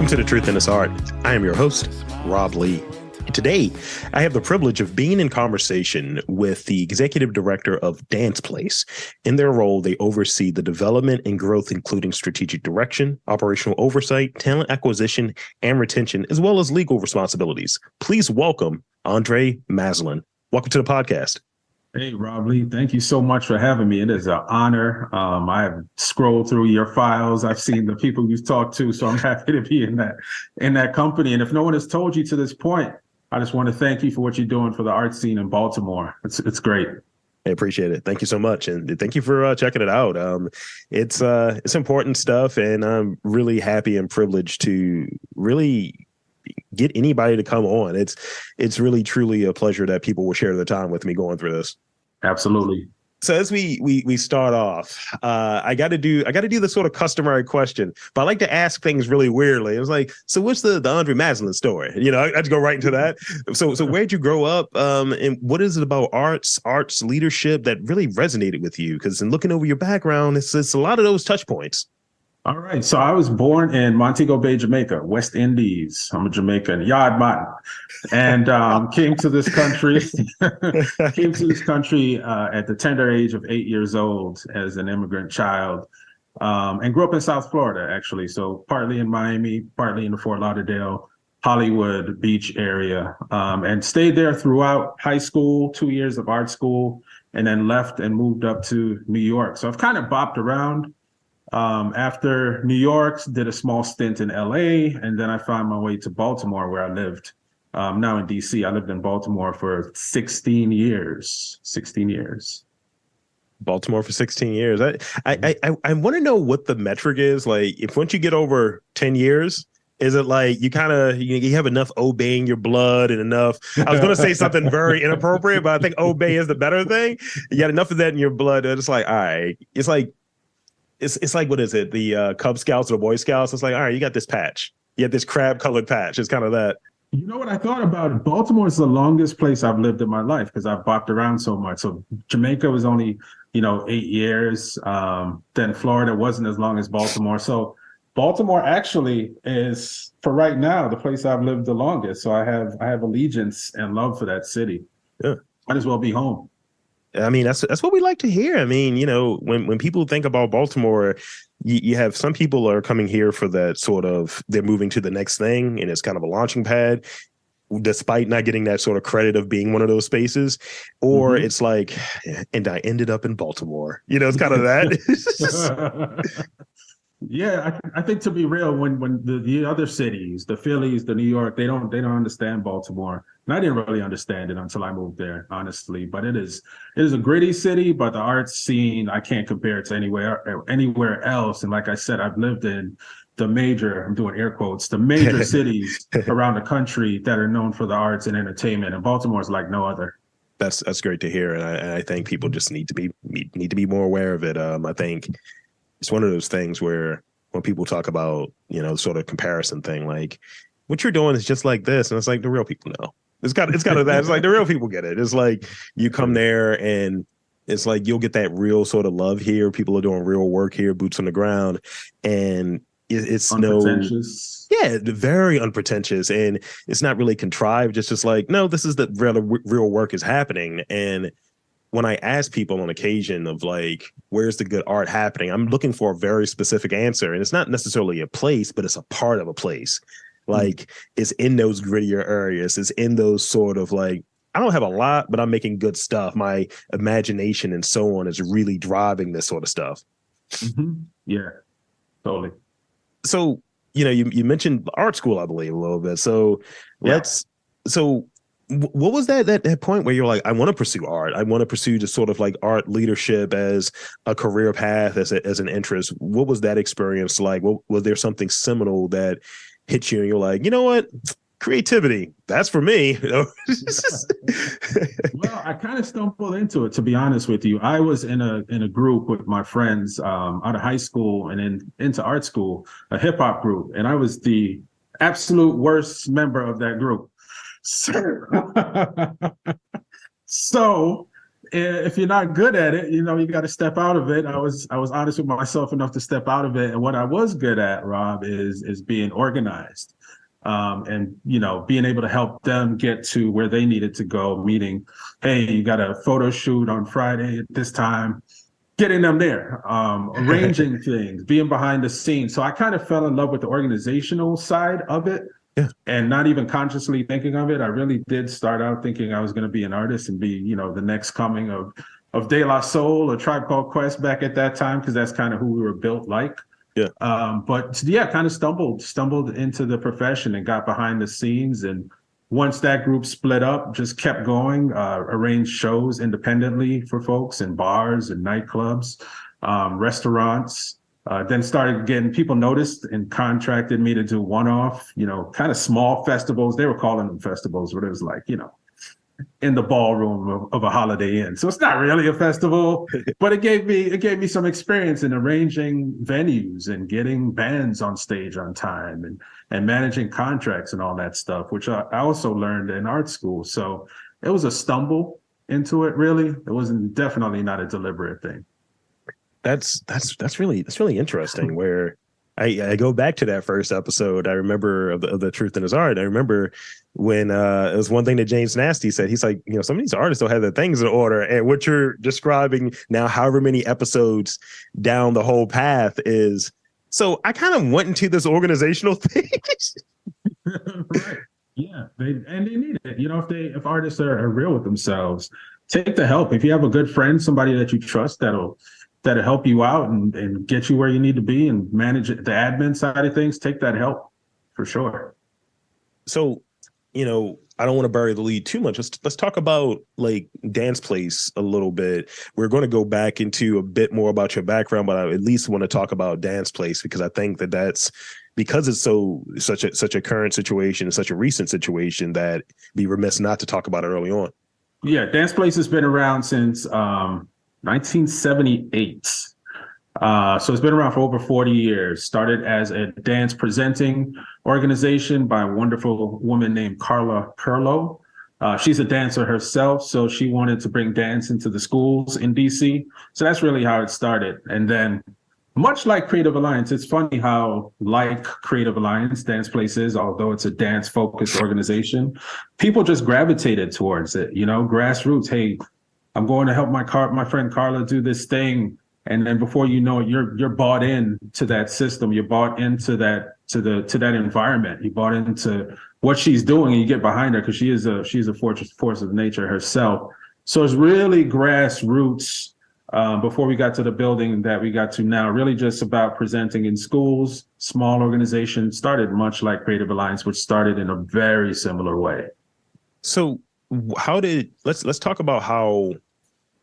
to The Truth in This Art. I am your host, Rob Lee. Today, I have the privilege of being in conversation with the executive director of Dance Place. In their role, they oversee the development and growth, including strategic direction, operational oversight, talent acquisition, and retention, as well as legal responsibilities. Please welcome Andre Mazelin. Welcome to the podcast. Hey, Rob Lee, thank you so much for having me. It is an honor. I've scrolled through your files. I've seen the people you've talked to, so I'm happy to be in that company. And if no one has told you to this point, I just want to thank you for what you're doing for the art scene in Baltimore. It's great. I appreciate it. Thank you so much. And thank you for checking it out. It's important stuff. And I'm really happy and privileged to really get anybody to come on. It's really, truly a pleasure that people will share their time with me going through this. Absolutely. So as we start off, I got to do the sort of customary question, but I like to ask things really weirdly. It was like, so what's the Andre Mazelin story? You know, I just go right into that. So where'd you grow up? And what is it about arts leadership that really resonated with you? Because in looking over your background, it's a lot of those touch points. All right. So I was born in Montego Bay, Jamaica, West Indies. I'm a Jamaican, Yard Man, and came to this country at the tender age of 8 years old as an immigrant child, and grew up in South Florida, actually. So partly in Miami, partly in the Fort Lauderdale, Hollywood Beach area, and stayed there throughout high school, 2 years of art school, and then left and moved up to New York. So I've kind of bopped around. After New York, did a small stint in LA, and then I found my way to Baltimore, where I lived. Now in DC, I lived in Baltimore for 16 years. Baltimore for 16 years. I want to know what the metric is. Like, if once you get over 10 years, is it like you kind of you have enough obey in your blood and enough? I was going to say something very inappropriate, but I think obey is the better thing. You got enough of that in your blood. It's like, all right, it's like, what is it? The Cub Scouts or the Boy Scouts? It's like, all right, you got this patch. You have this crab colored patch. It's kind of that. You know what I thought about it? Baltimore is the longest place I've lived in my life because I've bopped around so much. So Jamaica was only, 8 years. Then Florida wasn't as long as Baltimore. So Baltimore actually is, for right now, the place I've lived the longest. So I have allegiance and love for that city. Yeah. Might as well be home. I mean, that's what we like to hear. I mean, when people think about Baltimore, you have some people are coming here for that sort of, they're moving to the next thing, and it's kind of a launching pad, despite not getting that sort of credit of being one of those spaces. Or it's like, and I ended up in Baltimore. It's kind of that. Yeah, I think, to be real, when the other cities, the Phillies, the New York, they don't understand Baltimore. And I didn't really understand it until I moved there, honestly. But it is a gritty city, but the art scene, I can't compare it to anywhere else. And like I said, I've lived in the major, I'm doing air quotes, the major cities around the country that are known for the arts and entertainment. And Baltimore is like no other. That's great to hear. And I think people just need to be more aware of it. I think it's one of those things where when people talk about, sort of comparison thing, like what you're doing is just like this. And it's like the real people know. It's kind of that. It's like the real people get it. It's like you come there and it's like you'll get that real sort of love here. People are doing real work here, boots on the ground. And it's very unpretentious. And it's not really contrived. It's just like, no, this is the real work is happening. And when I ask people on occasion of like, where's the good art happening? I'm looking for a very specific answer. And it's not necessarily a place, but it's a part of a place. Like it's in those grittier areas. It's in those sort of like, I don't have a lot, but I'm making good stuff. My imagination and so on is really driving this sort of stuff. Mm-hmm. Yeah, totally. So, you mentioned art school, I believe, a little bit. So what was that point where you're like, I want to pursue art. I want to pursue just sort of like art leadership as a career path, as an interest. What was that experience like? Was there something seminal that hit you and you're like, you know what? Creativity, that's for me. Well, I kind of stumbled into it, to be honest with you. I was in a group with my friends out of high school and then into art school, a hip hop group. And I was the absolute worst member of that group. So if you're not good at it, you got to step out of it. I was honest with myself enough to step out of it. And what I was good at, Rob, is being organized. And being able to help them get to where they needed to go, meaning, hey, you got a photo shoot on Friday at this time, getting them there, arranging things, being behind the scenes. So I kind of fell in love with the organizational side of it. Yeah. And not even consciously thinking of it. I really did start out thinking I was going to be an artist and be, the next coming of De La Soul or Tribe Called Quest back at that time, because that's kind of who we were built like. Yeah. But yeah, kind of stumbled into the profession and got behind the scenes. And once that group split up, just kept going, arranged shows independently for folks in bars and nightclubs, restaurants. Then started getting people noticed and contracted me to do one-off, kind of small festivals. They were calling them festivals, but it was like, in the ballroom of a Holiday Inn. So it's not really a festival, but it gave me some experience in arranging venues and getting bands on stage on time and managing contracts and all that stuff, which I also learned in art school. So it was a stumble into it, really. It wasn't definitely not a deliberate thing. That's really interesting. Where I go back to that first episode. I remember of the Truth in His Art. I remember when it was one thing that James Nasty said. He's like, some of these artists don't have their things in order. And what you're describing now, however many episodes down the whole path is. So I kind of went into this organizational thing. Right. Yeah, they need it. If artists are real with themselves, take the help. If you have a good friend, somebody that you trust that'll help you out and get you where you need to be and manage the admin side of things, take that help for sure. So, I don't want to bury the lead too much. Let's talk about like Dance Place a little bit. We're going to go back into a bit more about your background, but I at least want to talk about Dance Place because I think that's because it's such a current situation, such a recent situation, that be remiss not to talk about it early on. Yeah, Dance Place has been around since 1978. So it's been around for over 40 years. Started as a dance presenting organization by a wonderful woman named Carla Perlow. She's a dancer herself, so she wanted to bring dance into the schools in DC. So that's really how it started. And then much like Creative Alliance, it's funny how like Creative Alliance, Dance Place is, although it's a dance-focused organization, people just gravitated towards it, grassroots. Hey, I'm going to help my friend Carla do this thing. And then before you know it, you're bought in to that system. You're bought into that to that environment. You bought into what she's doing, and you get behind her because she's a force of nature herself. So it's really grassroots. Before we got to the building that we got to now, really just about presenting in schools, small organizations. Started much like Creative Alliance, which started in a very similar way. So let's talk about how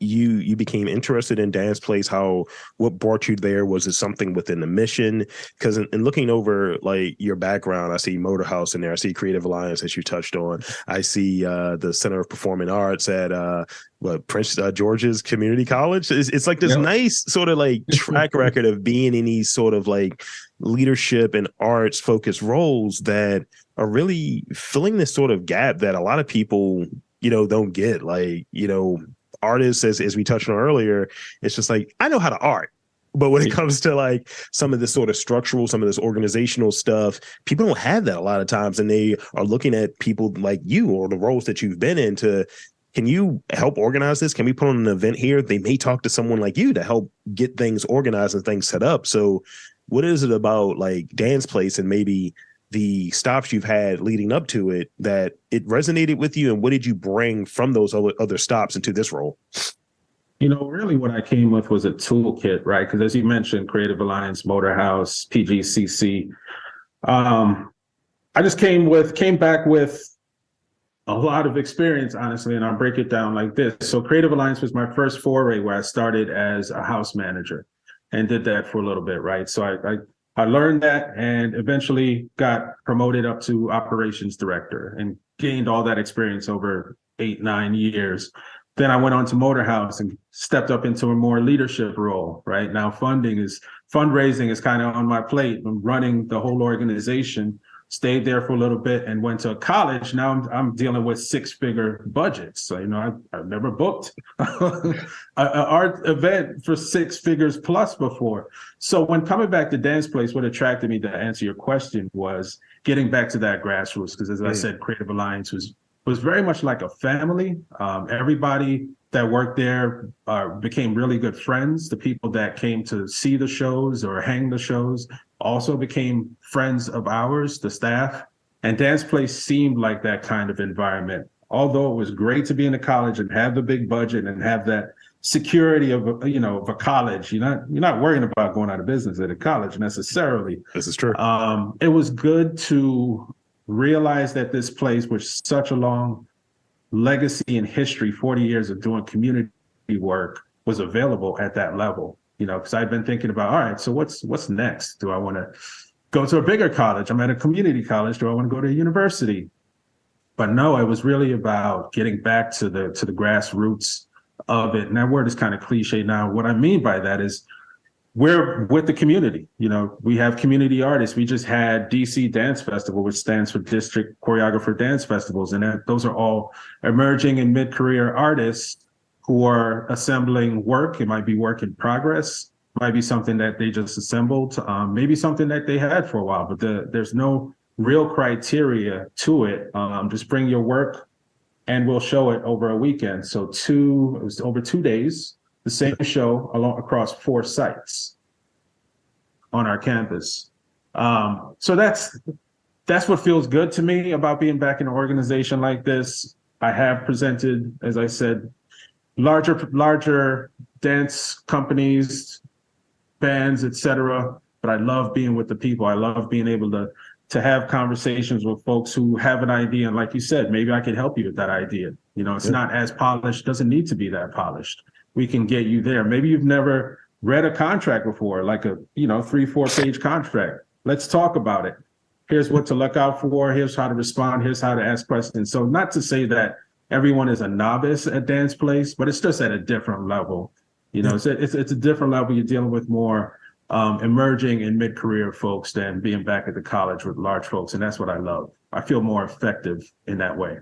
you became interested in Dance Place, what brought you there? Was it something within the mission? Because in looking over like your background, I see Motor House in there. I see Creative Alliance, as you touched on. I see the Center of Performing Arts at Prince George's Community College. It's like this nice sort of like track record of being in these sort of like leadership and arts focused roles that are really filling this sort of gap that a lot of people, don't get. Like, artists, as we touched on earlier, it's just like, I know how to art. But when it comes to like some of this sort of structural, some of this organizational stuff, people don't have that a lot of times. And they are looking at people like you or the roles that you've been in can you help organize this? Can we put on an event here? They may talk to someone like you to help get things organized and things set up. So what is it about like Dance Place and maybe the stops you've had leading up to it that it resonated with you, and what did you bring from those other stops into this role? Really what I came with was a toolkit, right? Because as you mentioned, Creative Alliance, Motor House, PGCC. I just came back with a lot of experience, honestly, and I'll break it down like this. So Creative Alliance was my first foray where I started as a house manager and did that for a little bit, right? So I learned that and eventually got promoted up to operations director and gained all that experience over 8-9 years. Then I went on to Motor House and stepped up into a more leadership role, right? Now fundraising is kind of on my plate. I'm running the whole organization stayed there for a little bit, and went to a college. Now I'm dealing with 6-figure budgets. So, I've never booked an art event for 6 figures plus before. So when coming back to Dance Place, what attracted me, to answer your question, was getting back to that grassroots. Because as I said, Creative Alliance was very much like a family. Everybody that worked there became really good friends. The people that came to see the shows or hang the shows also became friends of ours, the staff. And Dance Place seemed like that kind of environment. Although it was great to be in a college and have the big budget and have that security of a college, you're not worrying about going out of business at a college necessarily. This is true. It was good to realize that this place with such a long legacy and history, 40 years of doing community work, was available at that level. Because I'd been thinking about, all right, so what's next? Do I want to go to a bigger college? I'm at a community college. Do I want to go to a university? But no, it was really about getting back to the grassroots of it. And that word is kind of cliche now. What I mean by that is we're with the community. We have community artists. We just had DC Dance Festival, which stands for District Choreographer Dance Festivals. And those are all emerging and mid-career artists who are assembling work. It might be work in progress, might be something that they just assembled, maybe something that they had for a while, but there's no real criteria to it. Just bring your work and we'll show it over a weekend. So it was over 2 days, the same show across 4 sites on our campus. So that's what feels good to me about being back in an organization like this. I have presented, as I said, larger dance companies, bands, etc. But I love being with the people. I love being able to have conversations with folks who have an idea. And like you said, maybe I can help you with that idea. It's not as polished, doesn't need to be that polished. We can get you there. Maybe you've never read a contract before, like a 3-4 page contract. Let's talk about it. Here's what to look out for. Here's how to respond. Here's how to ask questions. So not to say that everyone is a novice at Dance Place, but it's just at a different level. It's a different level. You're dealing with more emerging and mid-career folks than being back at the college with large folks. And that's what I love. I feel more effective in that way.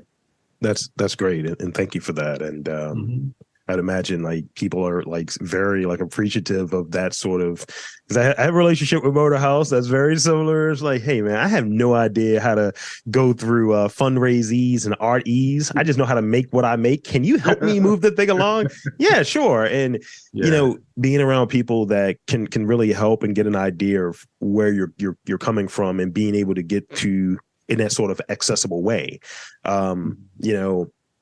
That's great. And thank you for that. And I'd imagine like people are like very like appreciative of that sort of, because I have a relationship with Motor House that's very similar. It's like, hey man, I have no idea how to go through fundraisees and art ease. I just know how to make what I make. Can you help me move the thing along? Yeah, sure. And being around people that can really help and get an idea of where you're coming from and being able to get to in that sort of accessible way.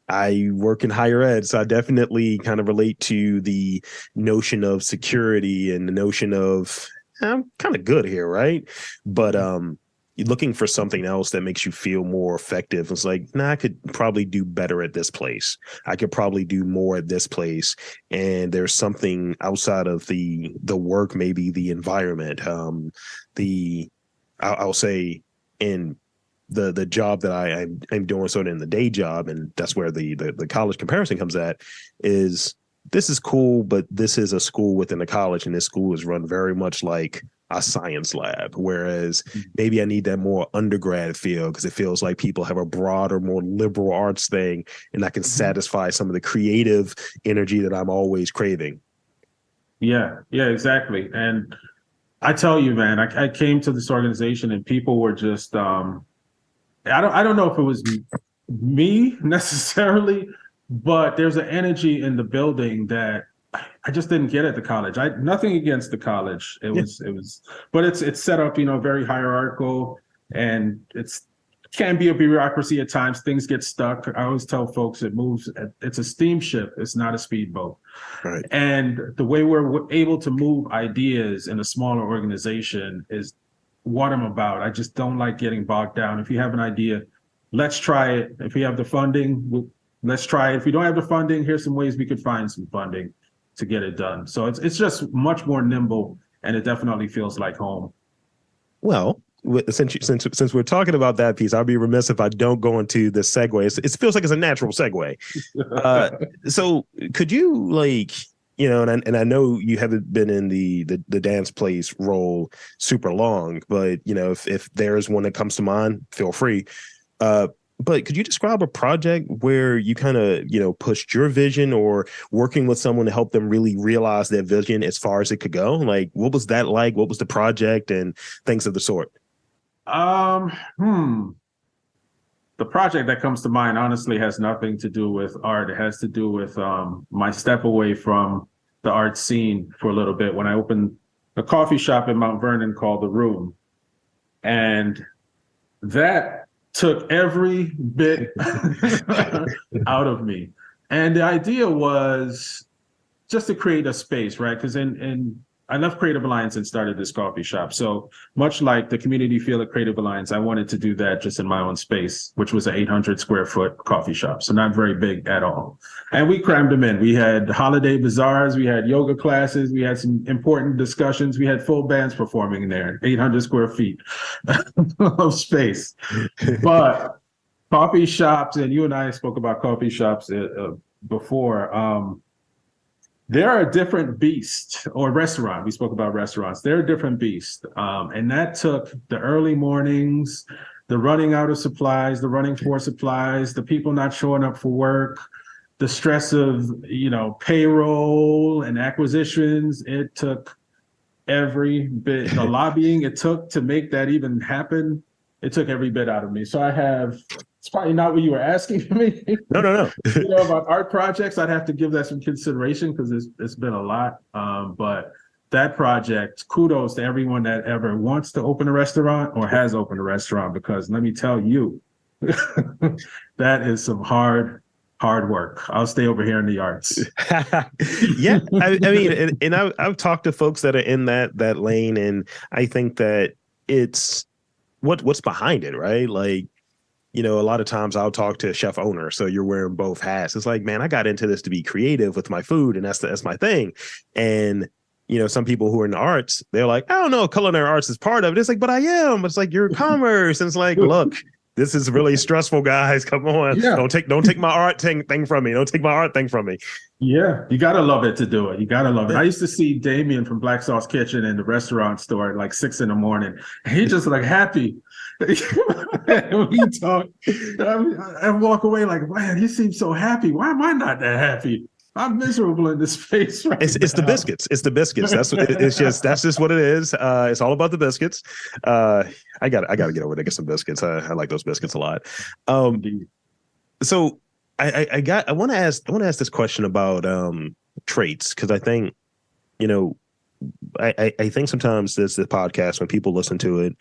I work in higher ed, so I definitely kind of relate to the notion of security and the notion of I'm kind of good here, right? But you're looking for something else that makes you feel more effective. It's like, I could probably do better at this place. I could probably do more at this place. And there's something outside of the work, maybe the environment, I'll say in the job that I'm doing sort of in the day job, and that's where the college comparison comes at, is this is cool, but this is a school within a college, and this school is run very much like a science lab, whereas maybe I need that more undergrad feel because it feels like people have a broader, more liberal arts thing, and I can satisfy some of the creative energy that I'm always craving. Yeah, exactly. And I tell you, man, I came to this organization and people were just I don't know if it was me necessarily, but there's an energy in the building that I just didn't get at the college. Nothing against the college. It was, but it's set up, very hierarchical, and can be a bureaucracy at times. Things get stuck. I always tell folks it's a steamship. It's not a speedboat. Right. And the way we're able to move ideas in a smaller organization is what I'm about. I just don't like getting bogged down. If you have an idea, let's try it. If we have the funding, let's try it. If we don't have the funding, here's some ways we could find some funding to get it done. So it's just much more nimble, and it definitely feels like home. Well, since we're talking about that piece, I'll be remiss if I don't go into the segue. It feels like it's a natural segue. So could you you know, and I know you haven't been in the dance plays role super long, but you know, if there's one that comes to mind, feel free. Uh, but could you describe a project where you kind of, you know, pushed your vision or working with someone to help them really realize their vision as far as it could go? Like, what was that like? What was the project and things of the sort? Um, hmm. The project that comes to mind honestly has nothing to do with art. It has to do with my step away from the art scene for a little bit when I opened a coffee shop in Mount Vernon called The Room. And that took every bit out of me. And the idea was just to create a space, right? Because in I left Creative Alliance and started this coffee shop. So much like the community feel at Creative Alliance, I wanted to do that just in my own space, which was an 800 square foot coffee shop. So not very big at all. And we crammed them in. We had holiday bazaars, we had yoga classes, we had some important discussions, we had full bands performing in there, 800 square feet of space. But coffee shops, and you and I spoke about coffee shops before. They're a different beast, or restaurant. We spoke about restaurants. They're a different beast. And that took the early mornings, the running out of supplies, the running for supplies, the people not showing up for work, the stress of, you know, payroll and acquisitions. It took every bit, the lobbying it took to make that even happen. It took every bit out of me. So I have, it's probably not what you were asking me. No. You know, about art projects, I'd have to give that some consideration because it's been a lot. But that project, kudos to everyone that ever wants to open a restaurant or has opened a restaurant, because let me tell you, that is some hard work. I'll stay over here in the arts. Yeah, I mean, and I've talked to folks that are in that lane, and I think that it's what's behind it, right? Like, you know, a lot of times I'll talk to a chef owner. So you're wearing both hats. It's like, man, I got into this to be creative with my food, and that's my thing. And you know, some people who are in the arts, they're like, I don't know, culinary arts is part of it. It's like, but I am. It's like, you're commerce. And it's like, look, this is really stressful, guys. Come on. Yeah. Don't take my art thing from me. Don't take my art thing from me. Yeah, you gotta love it to do it. You gotta love it. I used to see Damien from Black Sauce Kitchen in the restaurant store at like 6 a.m. and he just like happy. We talk, I walk away like, man, he seems so happy. Why am I not that happy? I'm miserable in this space right It's the biscuits. It's the biscuits. That's just what it is. It's all about the biscuits. I got to get over to get some biscuits. I like those biscuits a lot. So I want to ask this question about traits, because I think, you know, I think sometimes this the podcast, when people listen to it,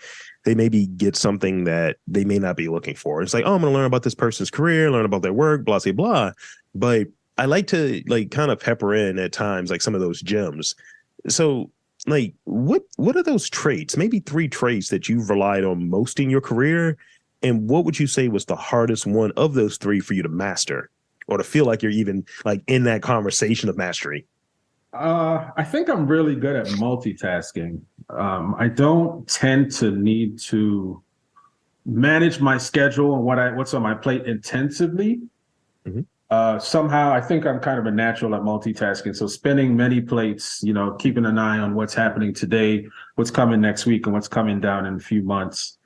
they maybe get something that they may not be looking for. It's like, oh, I'm going to learn about this person's career, learn about their work, blah, blah, blah. But I like to like kind of pepper in at times like some of those gems. So like what are those traits, maybe 3 traits that you've relied on most in your career? And what would you say was the hardest one of those 3 for you to master, or to feel like you're even like in that conversation of mastery? I think I'm really good at multitasking. I don't tend to need to manage my schedule and what's on my plate intensively. Mm-hmm. Somehow I think I'm kind of a natural at multitasking. So spinning many plates, you know, keeping an eye on what's happening today, what's coming next week, and what's coming down in a few months,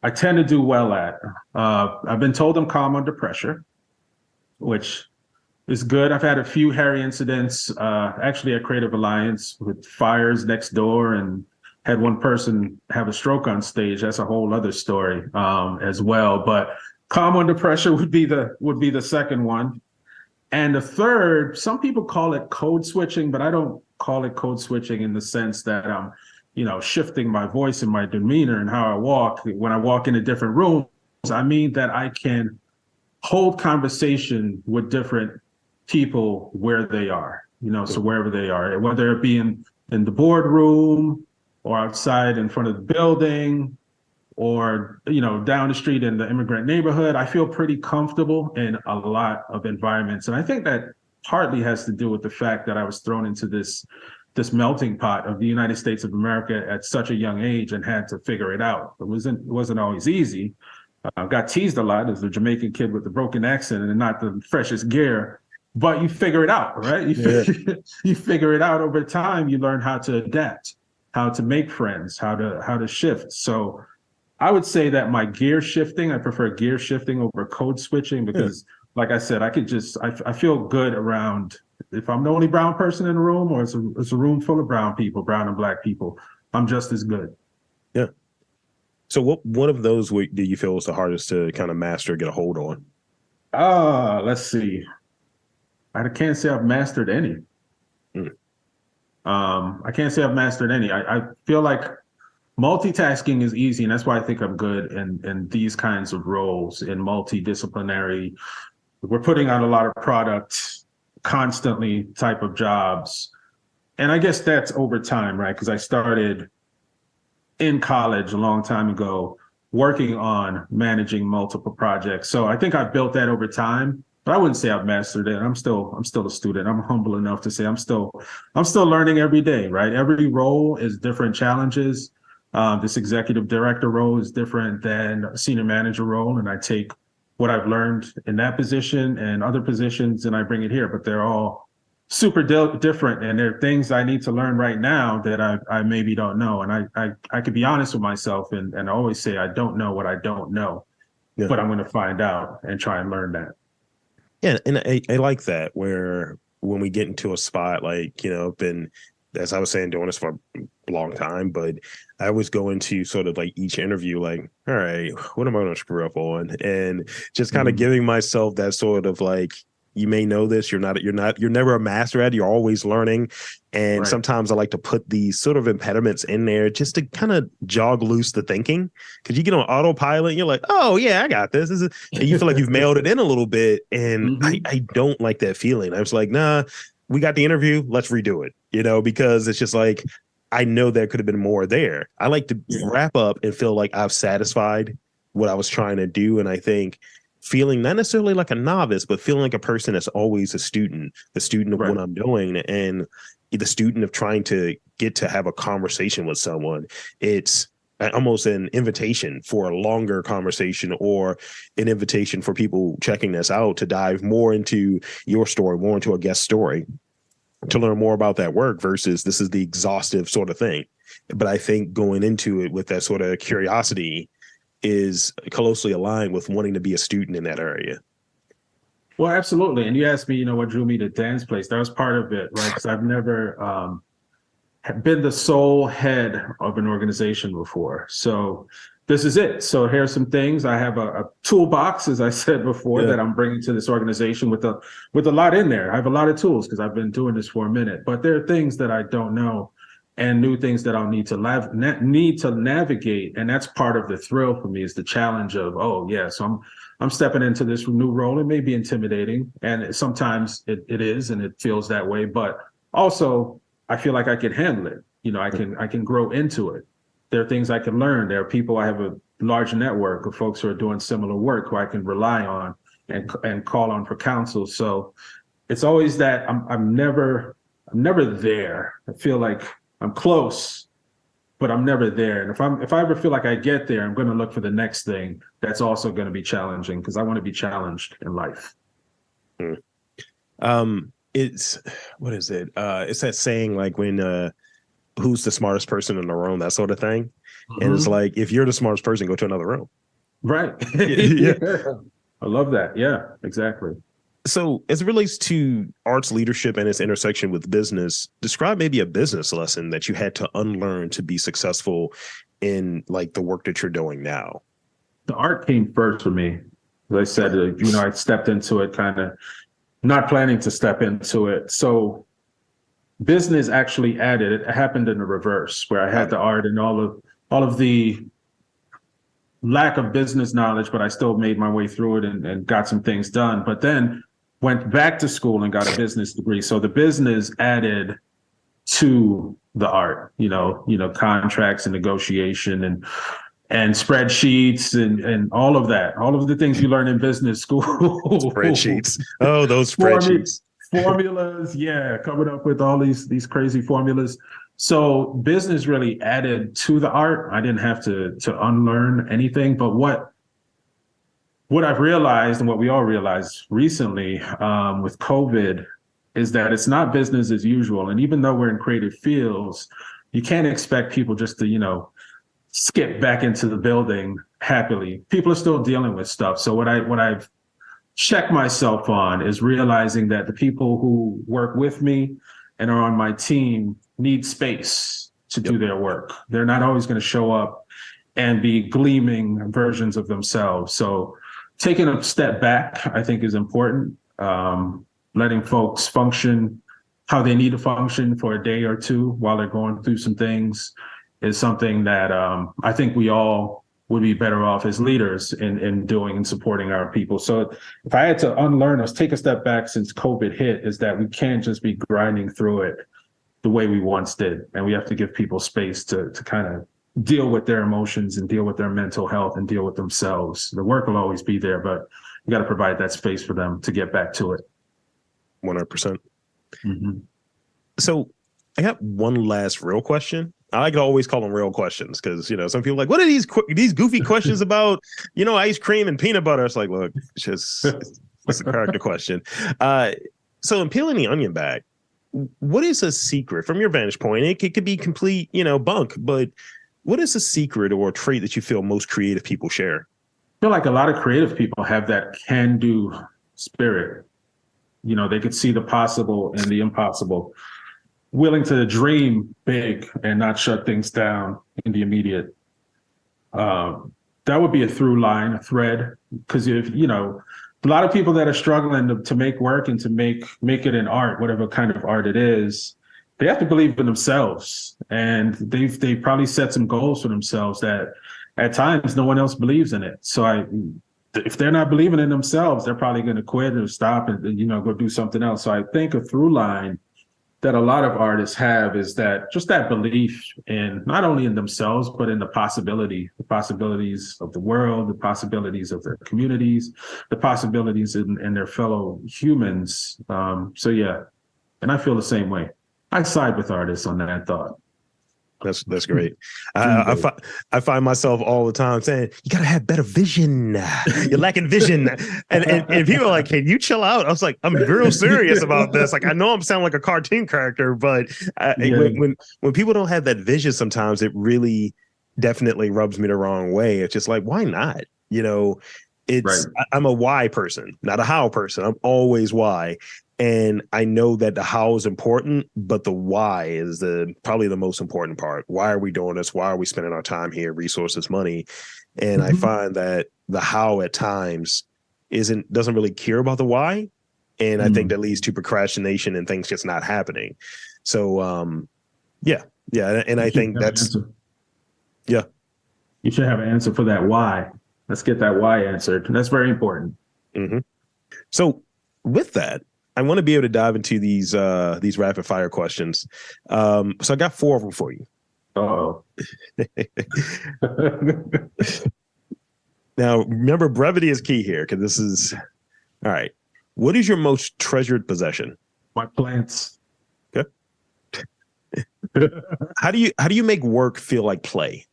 I tend to do well at. I've been told I'm calm under pressure, which is good. I've had a few hairy incidents, actually at Creative Alliance, with fires next door, and had one person have a stroke on stage. That's a whole other story as well. But calm under pressure would be the second one. And the third, some people call it code switching, but I don't call it code switching in the sense that I'm, you know, shifting my voice and my demeanor and how I walk. When I walk into different rooms, I mean that I can hold conversation with different people where they are, you know, so wherever they are, whether it be in the boardroom or outside in front of the building, or, you know, down the street in the immigrant neighborhood, I feel pretty comfortable in a lot of environments. And I think that partly has to do with the fact that I was thrown into this melting pot of the United States of America at such a young age and had to figure it out. It wasn't always easy. Got teased a lot as the Jamaican kid with the broken accent and not the freshest gear. but you figure it out, right? You figure it out over time. You learn how to adapt, how to make friends, how to shift. So I would say that my gear shifting, I prefer gear shifting over code switching because, like I said, I feel good around if I'm the only brown person in the room or it's a room full of brown people, brown and black people, I'm just as good. Yeah. So what one of those do you feel is the hardest to kind of master, get a hold on? Let's see. I can't say I've mastered any. Mm. I can't say I've mastered any. I feel like multitasking is easy, and that's why I think I'm good in these kinds of roles in multidisciplinary. We're putting out a lot of product constantly type of jobs. And I guess that's over time, right? Because I started in college a long time ago working on managing multiple projects. So I think I've built that over time, but I wouldn't say I've mastered it. I'm still a student. I'm humble enough to say I'm still learning every day, right? Every role is different challenges. This executive director role is different than a senior manager role, and I take what I've learned in that position and other positions and I bring it here, but they're all super different, and there are things I need to learn right now that I maybe don't know. And I could be honest with myself and I always say I don't know what I don't know, but I'm going to find out and try and learn that. Yeah, and I like that where when we get into a spot like, been, as I was saying, doing this for a long time, but I always go into sort of like each interview like, all right, what am I going to screw up on? And just kind of giving myself that sort of like, you may know this, you're never a master at it, you're always learning. And sometimes I like to put these sort of impediments in there just to kind of jog loose the thinking. Because you get on autopilot and you're like, oh yeah, I got this. And you feel like you've mailed it in a little bit. And I don't like that feeling. I was like, nah, we got the interview, let's redo it, because it's just like, I know there could have been more there. I like to wrap up and feel like I've satisfied what I was trying to do. And I think feeling not necessarily like a novice, but feeling like a person that's always a student, the student of what I'm doing and the student of trying to get to have a conversation with someone. It's almost an invitation for a longer conversation or an invitation for people checking this out to dive more into your story, more into a guest story, to learn more about that work versus this is the exhaustive sort of thing. But I think going into it with that sort of curiosity is closely aligned with wanting to be a student in that area. Well, absolutely. And you asked me, what drew me to Dan's place. That was part of it, right? Because I've never been the sole head of an organization before. So this is it. So here's some things. I have a toolbox, as I said before, that I'm bringing to this organization with a lot in there. I have a lot of tools because I've been doing this for a minute, but there are things that I don't know and new things that I'll need to navigate. And that's part of the thrill for me, is the challenge of, so I'm stepping into this new role. It may be intimidating, and sometimes it is, and it feels that way, but also I feel like I can handle it. I can grow into it. There are things I can learn. There are people, I have a large network of folks who are doing similar work who I can rely on and call on for counsel. So it's always that I'm never there. I feel like I'm close, but I'm never there. And if I ever feel like I get there, I'm going to look for the next thing that's also going to be challenging, because I want to be challenged in life. It's what is it? It's that saying like when who's the smartest person in the room, that sort of thing. And it's like, if you're the smartest person, go to another room. Right. Yeah. I love that. Yeah, exactly. So as it relates to arts leadership and its intersection with business, describe maybe a business lesson that you had to unlearn to be successful in like the work that you're doing now. The art came first for me. As I said, I stepped into it kind of not planning to step into it. So business actually added, it happened in the reverse, where I had the art and all of the lack of business knowledge, but I still made my way through it and got some things done. But then went back to school and got a business degree. So the business added to the art, contracts and negotiation and spreadsheets and all of that, all of the things you learn in business school. Spreadsheets. Oh, those spreadsheets. Formulas. Yeah. Coming up with all these crazy formulas. So business really added to the art. I didn't have to unlearn anything, but what what I've realized and what we all realized recently with COVID is that it's not business as usual. And even though we're in creative fields, you can't expect people just to, skip back into the building happily. People are still dealing with stuff. So what I've checked myself on is realizing that the people who work with me and are on my team need space to do their work. They're not always going to show up and be gleaming versions of themselves. So taking a step back, I think, is important. Letting folks function how they need to function for a day or two while they're going through some things is something that I think we all would be better off as leaders in doing and supporting our people. So if I had to unlearn us, take a step back since COVID hit, is that we can't just be grinding through it the way we once did. And we have to give people space to kind of deal with their emotions and deal with their mental health and deal with themselves. The work will always be there, but you got to provide that space for them to get back to it. 100%. Mm-hmm. So I got one last real question. I like to always call them real questions because, some people are like, what are these goofy questions about, ice cream and peanut butter? It's like, look, it's a character question. So in peeling the onion back, what is a secret from your vantage point? It could be complete, bunk, but what is a secret or a trait that you feel most creative people share? I feel like a lot of creative people have that can-do spirit. They could see the possible and the impossible, willing to dream big and not shut things down in the immediate. That would be a through line, a thread, because if, a lot of people that are struggling to make work and to make it an art, whatever kind of art it is, they have to believe in themselves. And they probably set some goals for themselves that at times no one else believes in it. So if they're not believing in themselves, they're probably going to quit or stop and, go do something else. So I think a through line that a lot of artists have is that just that belief in not only in themselves, but in the possibilities of the world, the possibilities of their communities, the possibilities in their fellow humans. So yeah, and I feel the same way. I side with artists on that thought. That's great. I find myself all the time saying, you got to have better vision. You're lacking vision. And people are like, can you chill out? I was like, I'm real serious about this. Like, I know I'm sounding like a cartoon character, but when people don't have that vision, sometimes it really definitely rubs me the wrong way. It's just like, why not? Right. I'm a why person, not a how person. I'm always why. And I know that the how is important, but the why is probably the most important part. Why are we doing this? Why are we spending our time here, resources, money? And I find that the how at times doesn't really care about the why. And I think that leads to procrastination and things just not happening. So, yeah. And I think that's, yeah. You should have an answer for that why. Let's get that why answered. And that's very important. Mm-hmm. So with that, I want to be able to dive into these rapid fire questions. So I got 4 of them for you. Oh. Now, remember, brevity is key here because this is all right. What is your most treasured possession? My plants. Okay. How do you make work feel like play?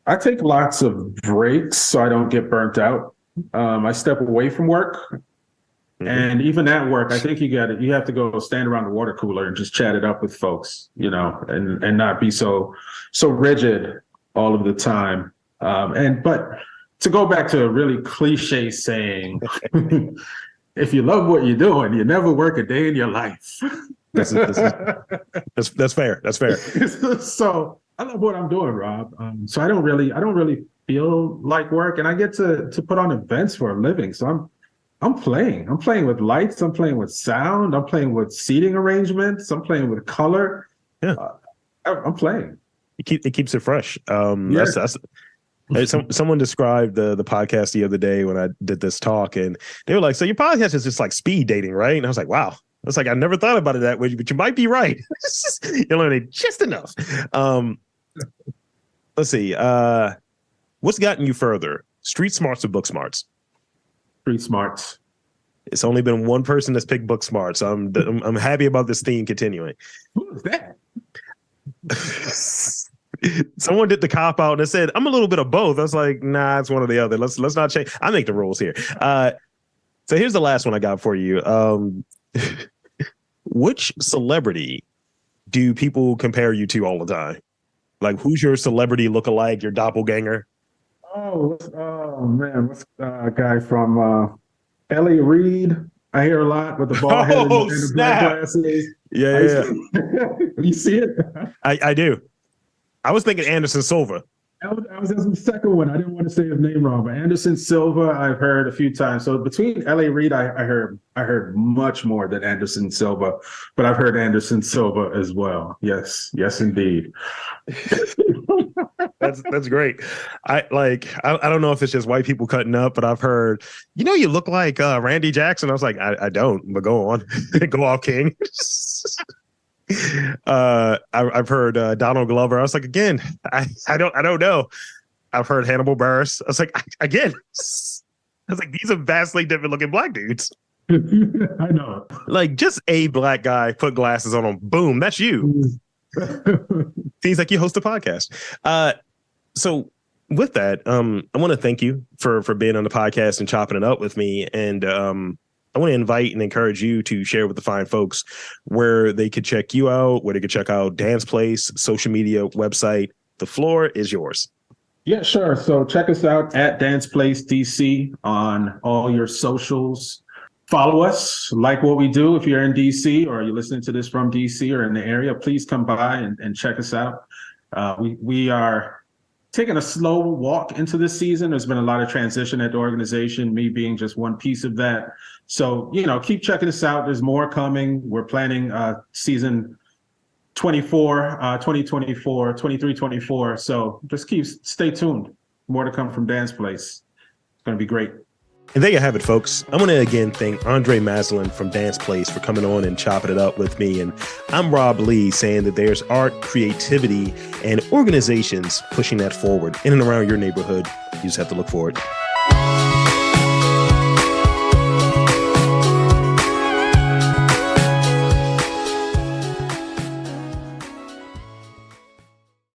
I take lots of breaks so I don't get burnt out. I step away from work. And even at work, I think you have to go stand around the water cooler and just chat it up with folks, and not be so rigid all of the time. But to go back to a really cliche saying, if you love what you're doing, you never work a day in your life. That's fair. That's fair. So I love what I'm doing, Rob. So I don't really feel like work, and I get to put on events for a living. So I'm playing with lights. I'm playing with sound. I'm playing with seating arrangements. I'm playing with color. Yeah, I'm playing. It keeps it fresh. Someone described the podcast the other day when I did this talk, and they were like, "So your podcast is just like speed dating, right?" And I was like, "Wow." I was like, "I never thought about it that way, but you might be right. You're learning just enough." Let's see. What's gotten you further? Street smarts or book smarts? Street smarts. It's only been one person that's picked book smarts. So I'm happy about this theme continuing. Who is that? Someone did the cop out and said, I'm a little bit of both. I was like, nah, it's one or the other. Let's not change. I make the rules here. So here's the last one I got for you. Which celebrity do people compare you to all the time? Like, who's your celebrity lookalike, your doppelganger? Oh man, what's a guy from Ellie Reed? I hear a lot with the bald head and the black glasses. Yeah. You see it? I do. I was thinking Anderson Silva. I was the second one. I didn't want to say his name wrong, but Anderson Silva, I've heard a few times. So between L.A. Reid, I heard much more than Anderson Silva, but I've heard Anderson Silva as well. Yes, indeed. That's great. I don't know if it's just white people cutting up, but I've heard, you look like Randy Jackson. I was like, I don't, but go on, go off, King. I've heard Donald Glover. I was like, again, I don't know. I've heard Hannibal Buress. I was like, again, I was like, these are vastly different looking black dudes. I know. Like, just a black guy, put glasses on him, boom, that's you. Seems like you host a podcast. So with that, I want to thank you for being on the podcast and chopping it up with me. And I want to invite and encourage you to share with the fine folks where they could check you out, where they could check out Dance Place, social media, website. The floor is yours. Yeah, sure. So check us out at Dance Place DC on all your socials. Follow us, like what we do. If you're in DC or you're listening to this from DC or in the area, please come by and check us out. We are taking a slow walk into this season. There's been a lot of transition at the organization, me being just one piece of that. So, keep checking us out. There's more coming. We're planning season 23-24. So just stay tuned. More to come from Dance Place. It's going to be great. And there you have it, folks. I want to again thank Andre Mazelin from Dance Place for coming on and chopping it up with me. And I'm Rob Lee, saying that there's art, creativity, and organizations pushing that forward in and around your neighborhood. You just have to look for it.